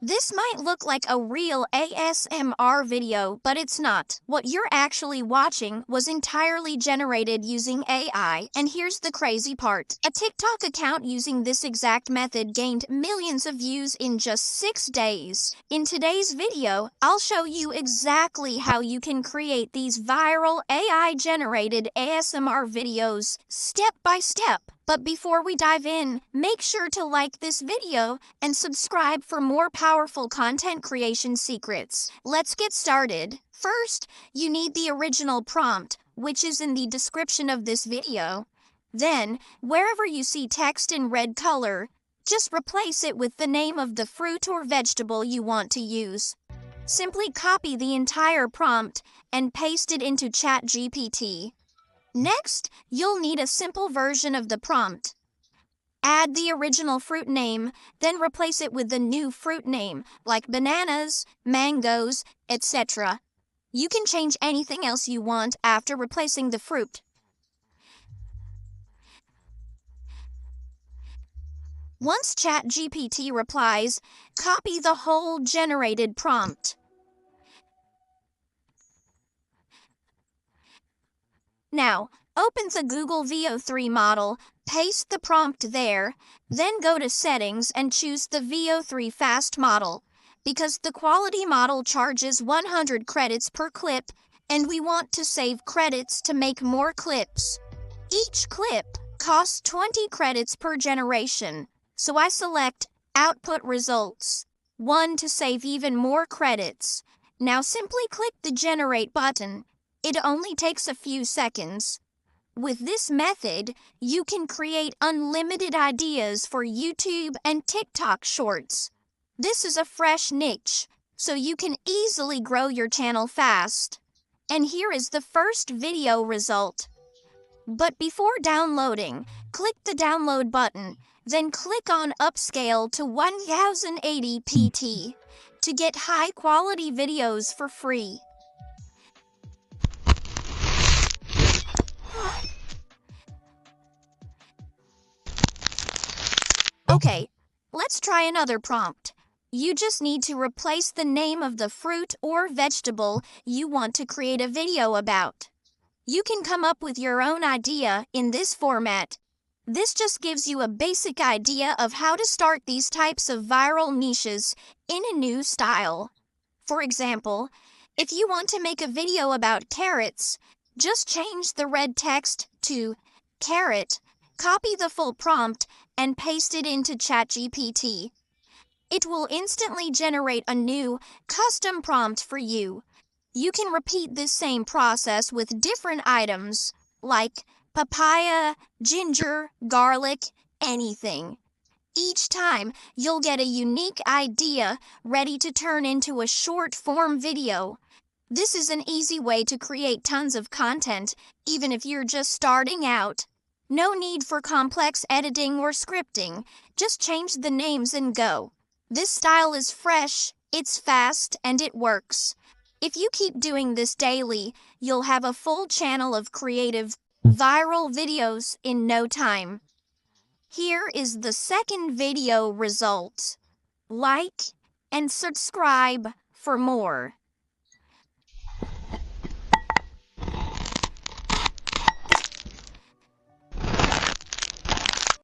This might look like a real ASMR video, but it's not. What you're actually watching was entirely generated using AI, and here's the crazy part. A TikTok account using this exact method gained millions of views in just 6 days. In today's video, I'll show you exactly how you can create these viral AI-generated ASMR videos step by step. But before we dive in, make sure to like this video and subscribe for more powerful content creation secrets. Let's get started. First, you need the original prompt, which is in the description of this video. Then, wherever you see text in red color, just replace it with the name of the fruit or vegetable you want to use. Simply copy the entire prompt and paste it into ChatGPT. Next, you'll need a simple version of the prompt. Add the original fruit name, then replace it with the new fruit name, like bananas, mangoes, etc. You can change anything else you want after replacing the fruit. Once ChatGPT replies, copy the whole generated prompt. Now, open the Google Veo 3 model, paste the prompt there, then go to Settings and choose the Veo 3 Fast model. Because the quality model charges 100 credits per clip, and we want to save credits to make more clips. Each clip costs 20 credits per generation, so I select Output Results, 1 to save even more credits. Now simply click the Generate button. It only takes a few seconds. With this method, you can create unlimited ideas for YouTube and TikTok shorts. This is a fresh niche, so you can easily grow your channel fast. And here is the first video result. But before downloading, click the download button, then click on Upscale to 1080 pt to get high-quality videos for free. Okay, let's try another prompt. You just need to replace the name of the fruit or vegetable you want to create a video about. You can come up with your own idea in this format. This just gives you a basic idea of how to start these types of viral niches in a new style. For example, if you want to make a video about carrots, just change the red text to carrot, copy the full prompt, and paste it into ChatGPT. It will instantly generate a new, custom prompt for you. You can repeat this same process with different items, like papaya, ginger, garlic, anything. Each time, you'll get a unique idea ready to turn into a short-form video. This is an easy way to create tons of content, even if you're just starting out. No need for complex editing or scripting, just change the names and go. This style is fresh, it's fast, and it works. If you keep doing this daily, you'll have a full channel of creative, viral videos in no time. Here is the second video result. Like and subscribe for more.